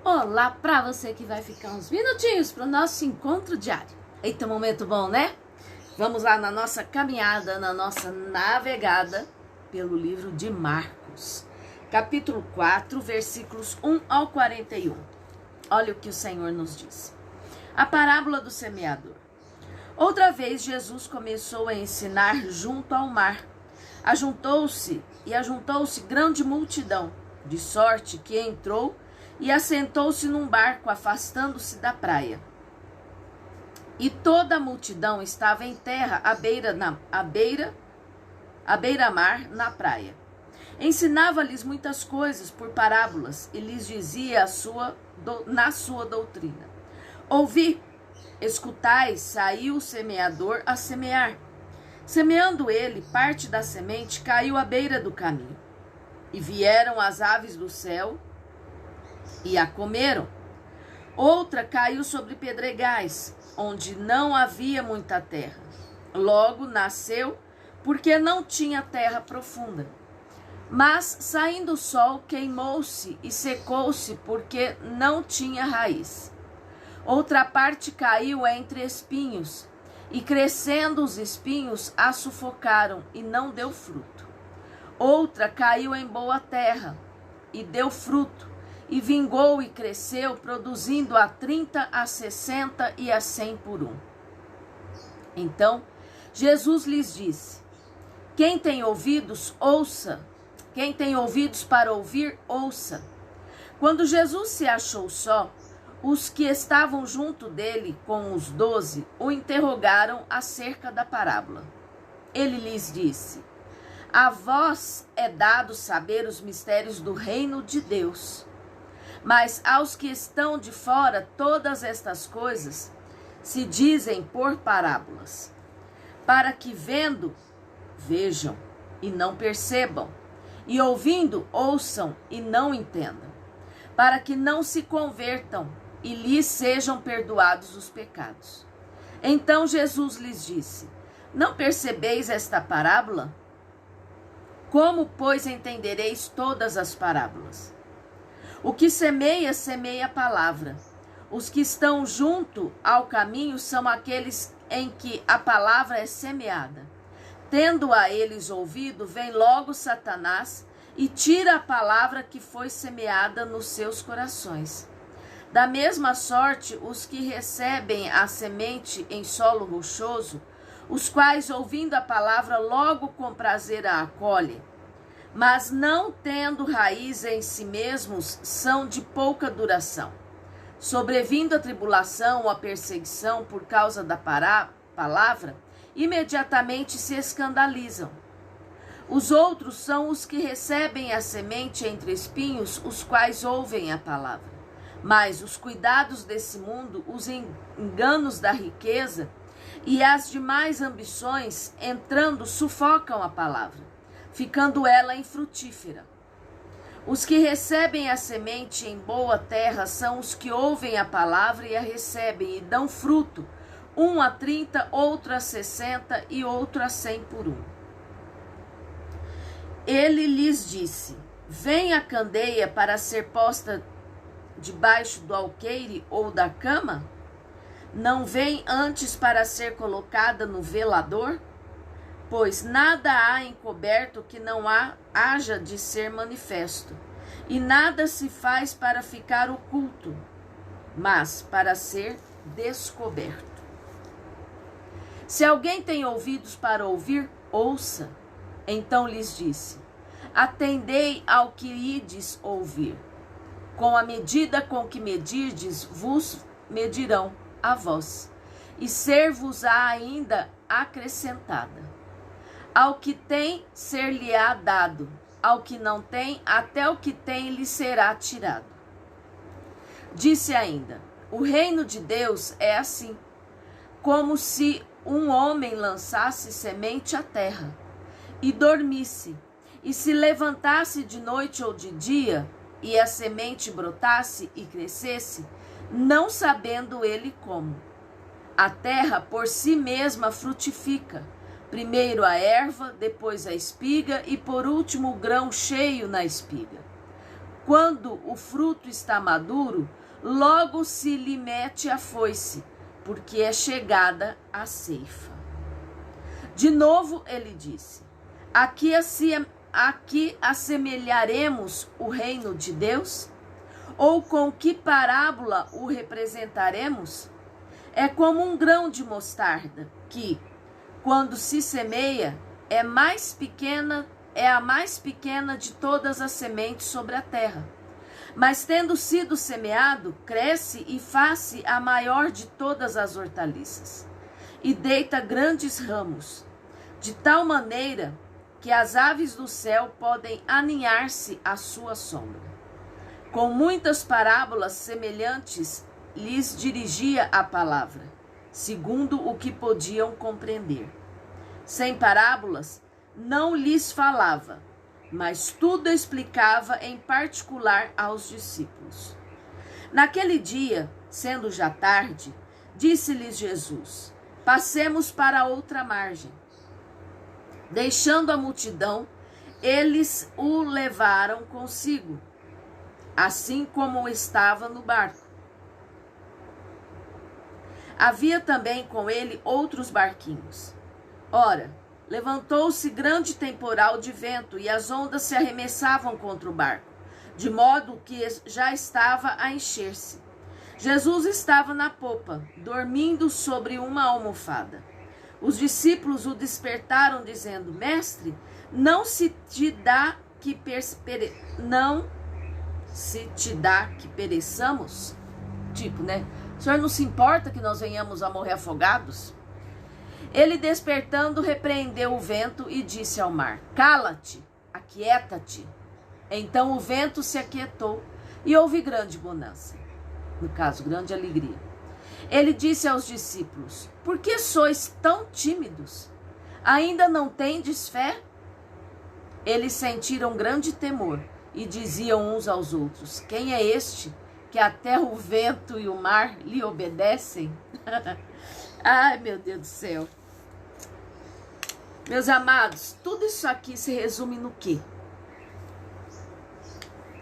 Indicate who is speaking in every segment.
Speaker 1: Olá para você que vai ficar uns minutinhos para o nosso encontro diário. Eita, momento bom, né? Vamos lá na nossa caminhada, na nossa navegada pelo livro de Marcos, capítulo 4, versículos 1 ao 41. Olha o que o Senhor nos diz. A parábola do semeador. Outra vez Jesus começou a ensinar junto ao mar. Ajuntou-se grande multidão, de sorte que entrou e assentou-se num barco, afastando-se da praia. E toda a multidão estava em terra, à beira-mar, na praia. Ensinava-lhes muitas coisas por parábolas e lhes dizia na sua doutrina. Ouvi, escutai, saiu o semeador a semear. Semeando ele, parte da semente caiu à beira do caminho. E vieram as aves do céu e a comeram. Outra caiu sobre pedregais, onde não havia muita terra. Logo nasceu, porque não tinha terra profunda. Mas, saindo o sol, queimou-se e secou-se, porque não tinha raiz. Outra parte caiu entre espinhos, e crescendo os espinhos a sufocaram, e não deu fruto. Outra caiu em boa terra, e deu fruto, e vingou e cresceu, produzindo a 30, a 60 e a 100 por um. Então, Jesus lhes disse: Quem tem ouvidos, ouça. Quem tem ouvidos para ouvir, ouça. Quando Jesus se achou só, os que estavam junto dele, com os 12, o interrogaram acerca da parábola. Ele lhes disse: A vós é dado saber os mistérios do reino de Deus. Mas aos que estão de fora, todas estas coisas se dizem por parábolas, para que vendo, vejam e não percebam, e ouvindo, ouçam e não entendam, para que não se convertam e lhes sejam perdoados os pecados. Então Jesus lhes disse: Não percebeis esta parábola? Como, pois, entendereis todas as parábolas? O que semeia, semeia a palavra. Os que estão junto ao caminho são aqueles em que a palavra é semeada. Tendo a eles ouvido, vem logo Satanás e tira a palavra que foi semeada nos seus corações. Da mesma sorte, os que recebem a semente em solo rochoso, os quais, ouvindo a palavra, logo com prazer a acolhem, mas não tendo raiz em si mesmos, são de pouca duração. Sobrevindo a tribulação ou a perseguição por causa da palavra, imediatamente se escandalizam. Os outros são os que recebem a semente entre espinhos, os quais ouvem a palavra. Mas os cuidados desse mundo, os enganos da riqueza e as demais ambições, entrando, sufocam a palavra, ficando ela infrutífera. Os que recebem a semente em boa terra são os que ouvem a palavra e a recebem e dão fruto, um a 30, outro a 60 e outro a 100 por um. Ele lhes disse: Vem a candeia para ser posta debaixo do alqueire ou da cama? Não vem antes para ser colocada no velador? Pois nada há encoberto que não haja de ser manifesto, e nada se faz para ficar oculto, mas para ser descoberto. Se alguém tem ouvidos para ouvir, ouça. Então lhes disse: Atendei ao que ides ouvir. Com a medida com que medirdes, vos medirão a vós, e ser-vos-á ainda acrescentada. Ao que tem, ser-lhe-á dado. Ao que não tem, até o que tem lhe será tirado. Disse ainda: O reino de Deus é assim, como se um homem lançasse semente à terra, e dormisse, e se levantasse de noite ou de dia, e a semente brotasse e crescesse, não sabendo ele como. A terra por si mesma frutifica, primeiro a erva, depois a espiga e por último o grão cheio na espiga. quando o fruto está maduro, logo se lhe mete a foice, porque é chegada a ceifa. De novo ele disse: aqui assemelharemos o reino de Deus? Ou com que parábola o representaremos? É como um grão de mostarda, que, quando se semeia, é a mais pequena de todas as sementes sobre a terra. Mas tendo sido semeado, cresce e faz-se a maior de todas as hortaliças, e deita grandes ramos, de tal maneira que as aves do céu podem aninhar-se à sua sombra. Com muitas parábolas semelhantes lhes dirigia a palavra, segundo o que podiam compreender. Sem parábolas, não lhes falava, mas tudo explicava em particular aos discípulos. Naquele dia, sendo já tarde, disse-lhes Jesus: passemos para outra margem. Deixando a multidão, eles o levaram consigo, assim como estava no barco. Havia também com ele outros barquinhos. Ora, levantou-se grande temporal de vento e as ondas se arremessavam contra o barco, de modo que já estava a encher-se. Jesus estava na popa, dormindo sobre uma almofada. Os discípulos o despertaram, dizendo: Mestre, não se te dá que pereçamos? Tipo, né? O Senhor não se importa que nós venhamos a morrer afogados? Ele, despertando, repreendeu o vento e disse ao mar: Cala-te, aquieta-te. Então o vento se aquietou e houve grande bonança. No caso, grande alegria. Ele disse aos discípulos: Por que sois tão tímidos? Ainda não tendes fé? Eles sentiram grande temor e diziam uns aos outros: Quem é este que até o vento e o mar lhe obedecem? Ai, meu Deus do céu. Meus amados, tudo isso aqui se resume no quê?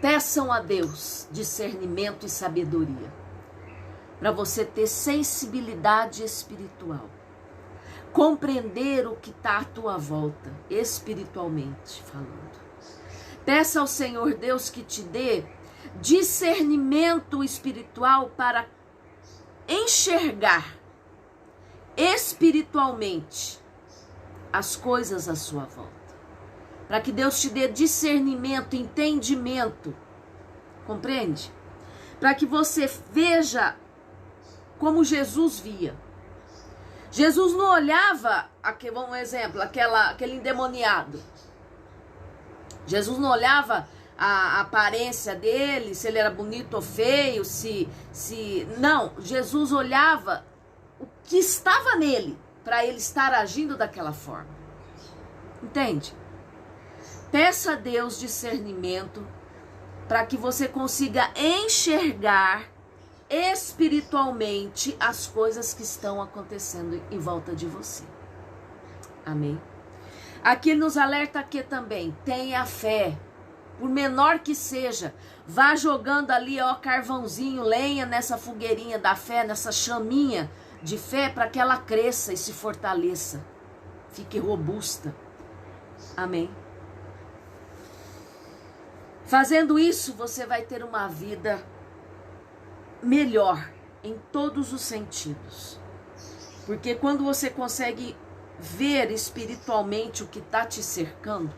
Speaker 1: Peçam a Deus discernimento e sabedoria, para você ter sensibilidade espiritual, compreender o que está à tua volta, espiritualmente falando. Peça ao Senhor Deus que te dê discernimento espiritual para enxergar espiritualmente as coisas à sua volta. Para que Deus te dê discernimento, entendimento, compreende? Para que você veja como Jesus via. Jesus não olhava, um exemplo, aquele endemoniado. Jesus não olhava a aparência dele, se ele era bonito ou feio, não, Jesus olhava o que estava nele, para ele estar agindo daquela forma. Entende? Peça a Deus discernimento para que você consiga enxergar espiritualmente as coisas que estão acontecendo em volta de você. Amém? Aqui nos alerta que também tenha fé, por menor que seja, vá jogando ali, ó, carvãozinho, lenha nessa fogueirinha da fé, nessa chaminha de fé, para que ela cresça e se fortaleça, fique robusta. Amém? Fazendo isso, você vai ter uma vida melhor em todos os sentidos. Porque quando você consegue ver espiritualmente o que está te cercando,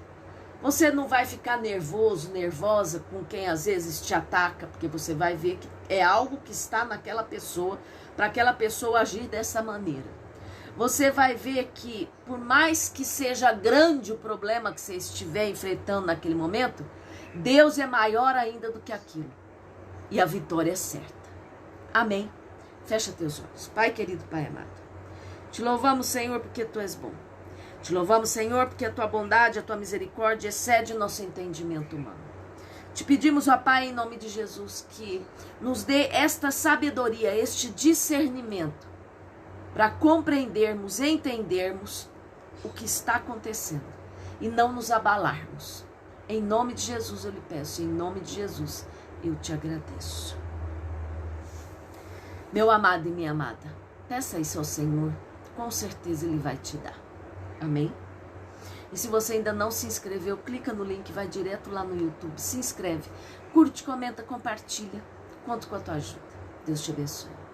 Speaker 1: você não vai ficar nervoso, nervosa com quem às vezes te ataca, porque você vai ver que é algo que está naquela pessoa, para aquela pessoa agir dessa maneira. Você vai ver que, por mais que seja grande o problema que você estiver enfrentando naquele momento, Deus é maior ainda do que aquilo. E a vitória é certa. Amém? Fecha teus olhos. Pai querido, Pai amado, te louvamos, Senhor, porque Tu és bom. Te louvamos, Senhor, porque a Tua bondade, a Tua misericórdia excede o nosso entendimento humano. Te pedimos, ó Pai, em nome de Jesus, que nos dê esta sabedoria, este discernimento, para compreendermos, entendermos o que está acontecendo e não nos abalarmos. Em nome de Jesus eu lhe peço, em nome de Jesus eu te agradeço. Meu amado e minha amada, peça isso ao Senhor, com certeza Ele vai te dar. Amém? E se você ainda não se inscreveu, clica no link, vai direto lá no YouTube, se inscreve, curte, comenta, compartilha, conto com a tua ajuda. Deus te abençoe.